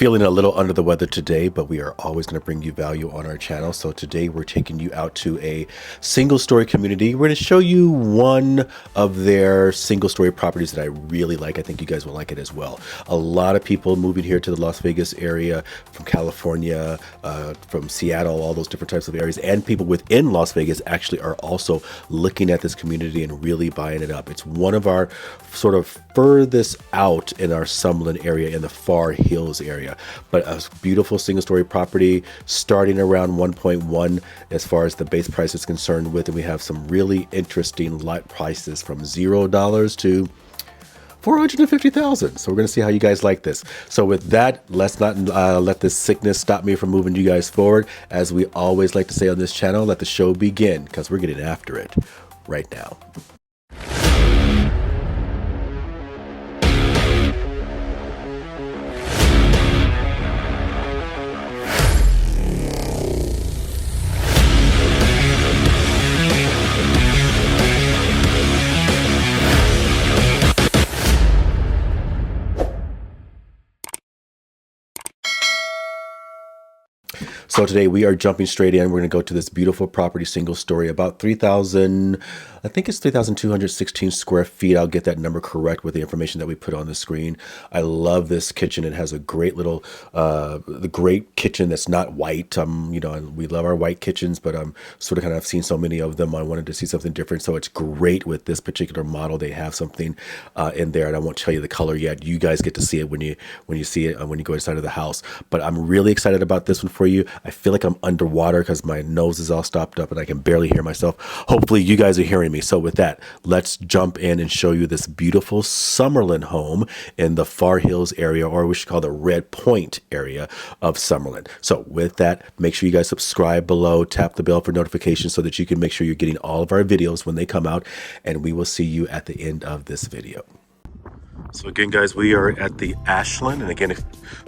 feeling a little under the weather today, but we are always going to bring you value on our channel. So today we're taking you out to a single story community. We're going to show you one of their single story properties that I really like. I think you guys will like it as well. A lot of people moving here to the Las Vegas area from California, from Seattle, all those different types of areas, and people within Las Vegas actually are also looking at this community and really buying it up. It's one of our sort of furthest out in our Summerlin area, in the Far Hills area, but a beautiful single story property starting around 1.1 as far as the base price is concerned with, and we have some really interesting lot prices from $0 to 450,000. So we're going to see how you guys like this. So with that, let's not let this sickness stop me from moving you guys forward. As we always like to say on this channel, let the show begin, because we're getting after it right now. So today we are jumping straight in. We're going to go to this beautiful property, single story, about 3,000, I think it's 3,216 square feet. I'll get that number correct with the information that we put on the screen. I love this kitchen. It has a great little, the great kitchen that's not white. You know, we love our white kitchens, but I'm sort of kind of seen so many of them. I wanted to see something different. So it's great with this particular model. They have something in there, and I won't tell you the color yet. You guys get to see it when you see it, when you go inside of the house. But I'm really excited about this one for you. I feel like I'm underwater because my nose is all stopped up and I can barely hear myself. Hopefully you guys are hearing me. So with that, let's jump in and show you this beautiful Summerlin home in the Far Hills area, or we should call the Red Point area of Summerlin. So with that, make sure you guys subscribe below, tap the bell for notifications so that you can make sure you're getting all of our videos when they come out, and we will see you at the end of this video. So again, guys, we are at the Ashland, and again,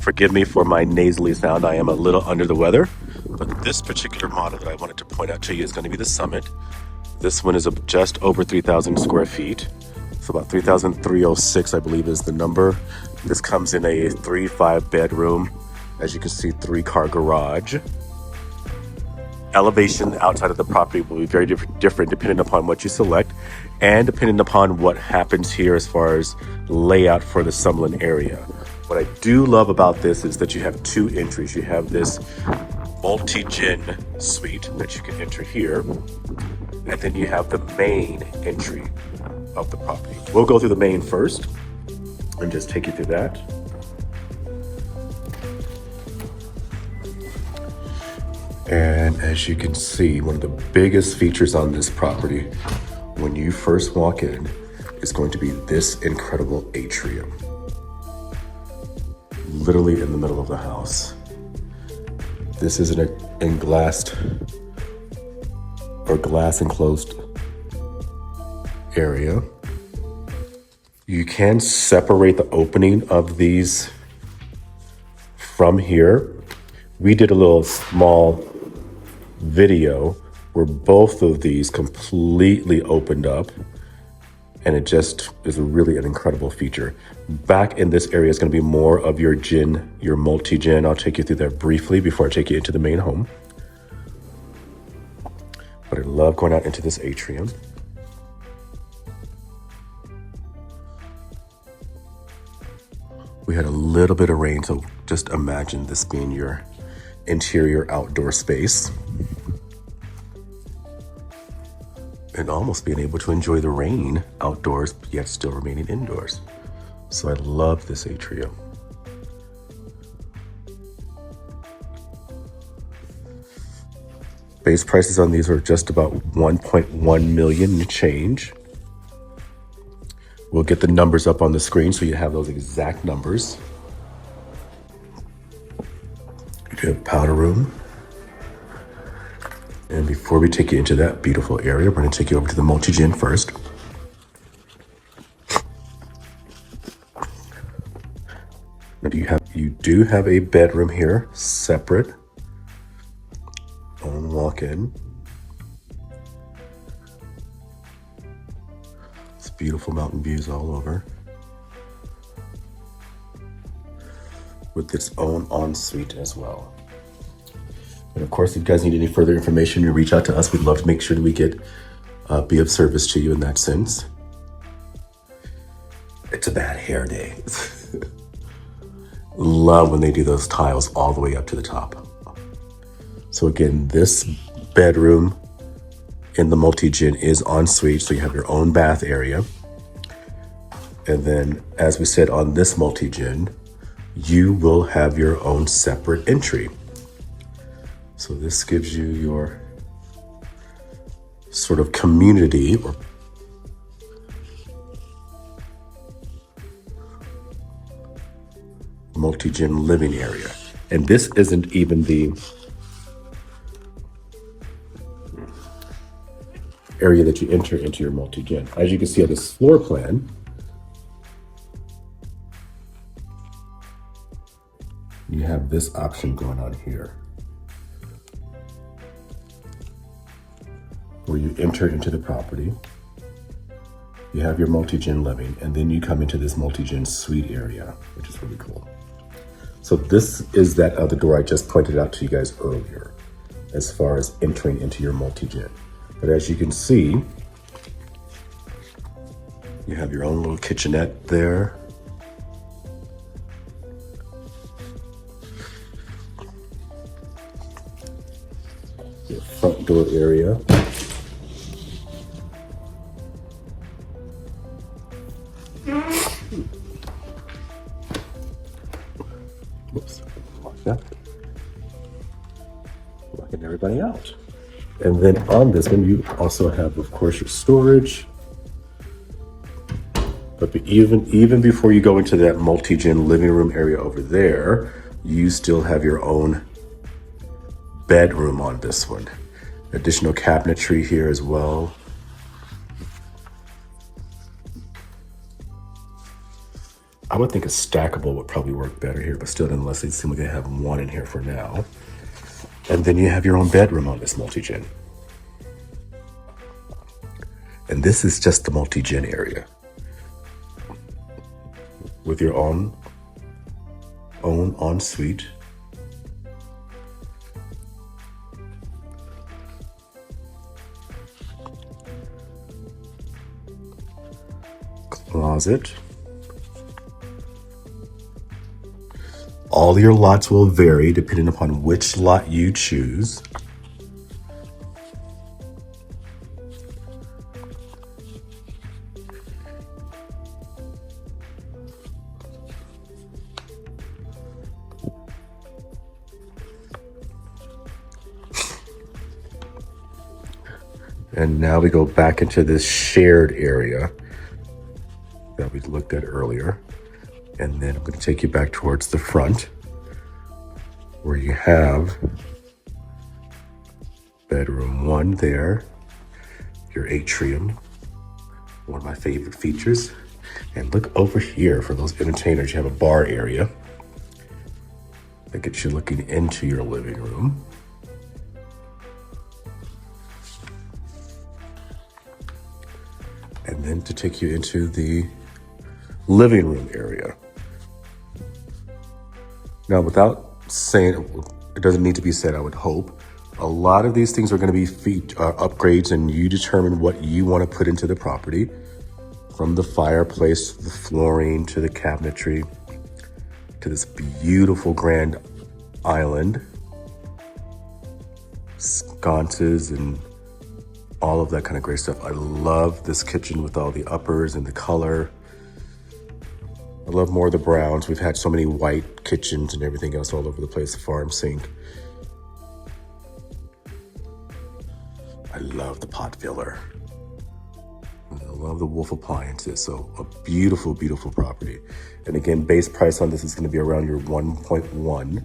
forgive me for my nasally sound. I am a little under the weather, but this particular model that I wanted to point out to you is going to be the Summit. This one is just over 3,000 square feet. So about 3,306, I believe, is the number. This comes in a 3-5 bedroom. As you can see, 3-car garage. Elevation outside of the property will be very different depending upon what you select and depending upon what happens here as far as layout for the Summerlin area. What I do love about this is that you have 2 entries. You have this multi-gen suite that you can enter here, and then you have the main entry of the property. We'll go through the main first and just take you through that. And as you can see, one of the biggest features on this property when you first walk in is going to be this incredible atrium. Literally in the middle of the house. This is an glass enclosed area. You can separate the opening of these from here. We did a little small video where both of these completely opened up, and it just is really an incredible feature. Back in this area is going to be more of your multi-gen. I'll take you through that briefly before I take you into the main home. But I love going out into this atrium. We had a little bit of rain, so just imagine this being your interior outdoor space, and almost being able to enjoy the rain outdoors, yet still remaining indoors. So I love this atrium. Base prices on these are just about 1.1 million and change. We'll get the numbers up on the screen so you have those exact numbers. You have powder room. And before we take you into that beautiful area, we're going to take you over to the multi-gen first. Now you do have a bedroom here, separate, on walk-in. It's beautiful mountain views all over. with its own ensuite as well. And of course, if you guys need any further information, you reach out to us. We'd love to make sure that we get be of service to you in that sense. It's a bad hair day. Love when they do those tiles all the way up to the top. So again, this bedroom in the multi-gen is ensuite, so you have your own bath area. And then, as we said on this multi-gen, you will have your own separate entry. So this gives you your sort of community or multi-gen living area. And this isn't even the area that you enter into your multi-gen. As you can see on this floor plan, you have this option going on here, where you enter into the property, you have your multi-gen living, and then you come into this multi-gen suite area, which is really cool. So this is that other door I just pointed out to you guys earlier, as far as entering into your multi-gen. But as you can see, you have your own little kitchenette there. Your front door area. Whoops, lock that. Locking everybody out. And then on this one, you also have, of course, your storage. But even before you go into that multi-gen living room area over there, you still have your own bedroom on this one. Additional cabinetry here as well. I would think a stackable would probably work better here, but still, nonetheless, it seems like they have one in here for now. And then you have your own bedroom on this multi-gen. And this is just the multi-gen area with your own ensuite. Closet. All your lots will vary depending upon which lot you choose. And now we go back into this shared area that we looked at earlier. And then I'm going to take you back towards the front where you have bedroom 1 there, your atrium, one of my favorite features. And look over here for those entertainers. You have a bar area that gets you looking into your living room. And then to take you into the living room area. Now, without saying, it doesn't need to be said, I would hope, a lot of these things are going to be upgrades, and you determine what you want to put into the property, from the fireplace, to the flooring, to the cabinetry, to this beautiful grand island, sconces, and all of that kind of great stuff. I love this kitchen with all the uppers and the color. I love more of the browns. We've had so many white kitchens and everything else all over the place, the farm sink. I love the pot filler. I love the Wolf appliances. So a beautiful, beautiful property. And again, base price on this is going to be around your 1.1.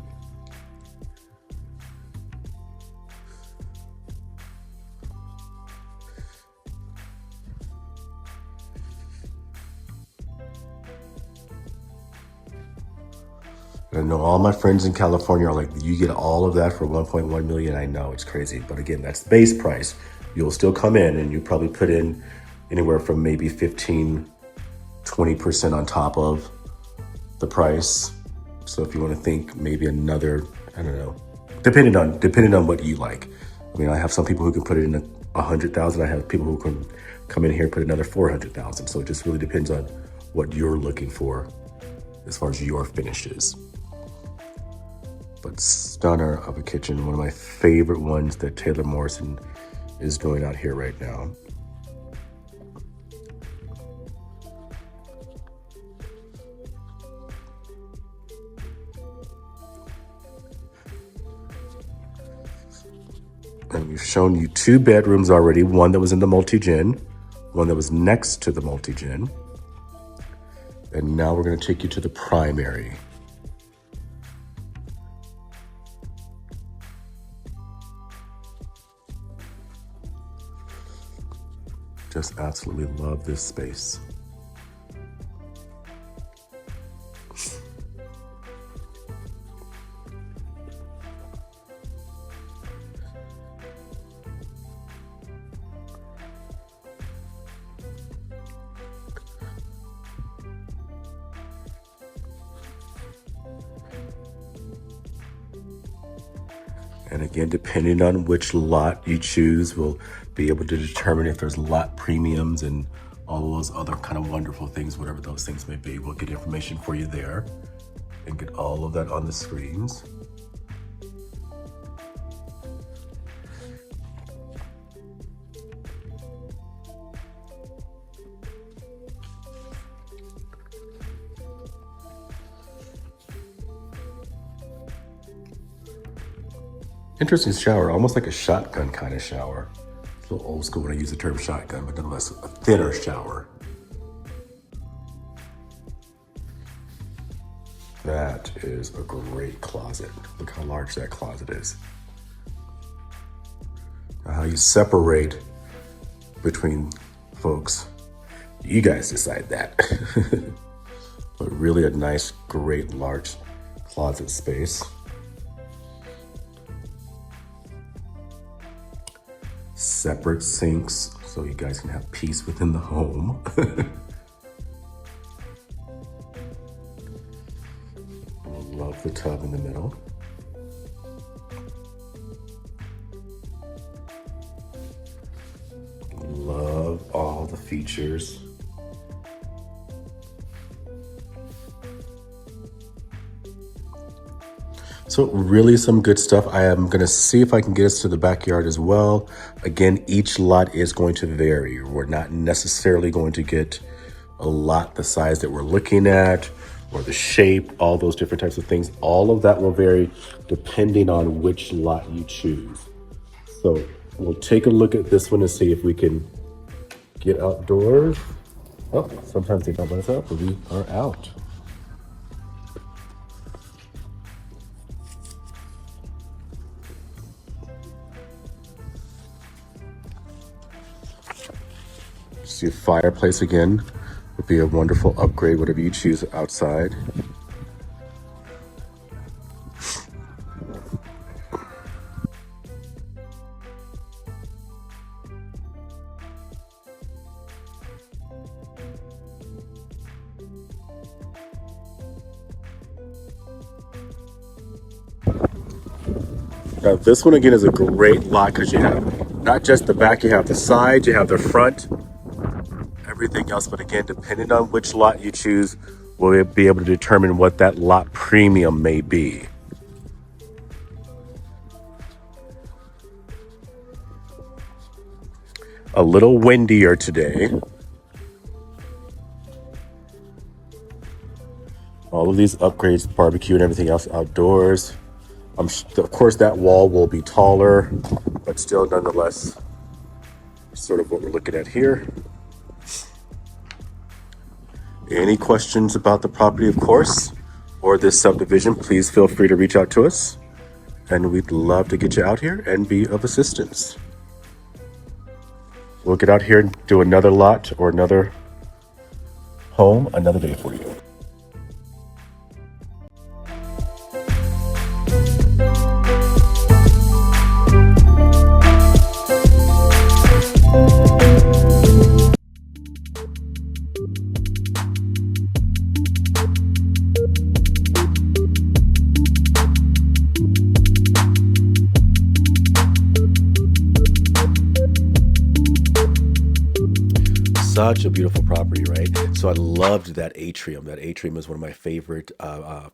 I know all my friends in California are like, you get all of that for 1.1 million. I know, it's crazy. But again, that's the base price. You'll still come in and you probably put in anywhere from maybe 15, 20% on top of the price So if you want to think maybe another, I don't know, depending on what you like. I mean, I have some people who can put it in 100,000. I have people who can come in here and put another 400,000. So it just really depends on what you're looking for as far as your finishes. But stunner of a kitchen, one of my favorite ones that Taylor Morrison is doing out here right now. And we've shown you 2 bedrooms already, one that was in the multi-gen, one that was next to the multi-gen. And now we're going to take you to the primary. Just absolutely love this space. And again, depending on which lot you choose, we'll be able to determine if there's lot premiums and all those other kind of wonderful things, whatever those things may be. We'll get information for you there and get all of that on the screens. Interesting shower, almost like a shotgun kind of shower. It's a little old school when I use the term shotgun, but nonetheless, a thinner shower. That is a great closet. Look how large that closet is. Now, how you separate between folks, you guys decide that. But really a nice, great, large closet space. Separate sinks, so you guys can have peace within the home. I love the tub in the middle. Love all the features. So really some good stuff. I am gonna see if I can get us to the backyard as well. Again, each lot is going to vary. We're not necessarily going to get a lot the size that we're looking at or the shape, all those different types of things. All of that will vary depending on which lot you choose. So we'll take a look at this one and see if we can get outdoors. Oh, sometimes they don't let us out, but we are out. See, a fireplace again would be a wonderful upgrade, whatever you choose outside. Now this one again is a great lot because you have not just the back, you have the side, you have the front, everything else. But again, depending on which lot you choose, we'll be able to determine what that lot premium may be. A little windier today. All of these upgrades, barbecue and everything else outdoors. Of course, that wall will be taller, but still nonetheless, sort of what we're looking at here. Any questions about the property, of course, or this subdivision, please feel free to reach out to us. And we'd love to get you out here and be of assistance. We'll get out here and do another lot or another home another day for you. Such a beautiful property, right? So I loved that atrium. That atrium is one of my favorite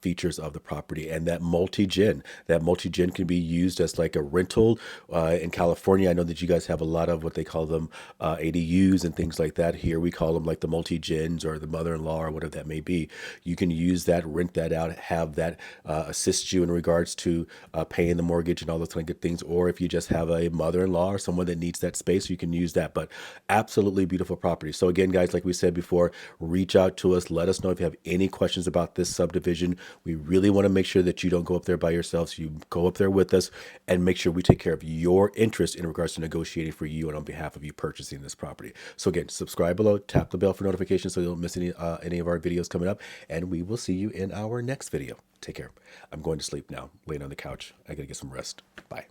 features of the property, and that multi-gen. That multi-gen can be used as like a rental. In California, I know that you guys have a lot of what they call them ADUs and things like that. Here we call them like the multi-gens or the mother-in-law or whatever that may be. You can use that, rent that out, have that assist you in regards to paying the mortgage and all those kind of good things. Or if you just have a mother-in-law or someone that needs that space, you can use that. But absolutely beautiful property. So again, guys, like we said before, reach out to us. Let us know if you have any questions about this subdivision. We really want to make sure that you don't go up there by yourselves. You go up there with us and make sure we take care of your interest in regards to negotiating for you and on behalf of you purchasing this property. So again, subscribe below, tap the bell for notifications so you don't miss any of our videos coming up, and we will see you in our next video. Take care. I'm going to sleep now, laying on the couch. I gotta get some rest. Bye.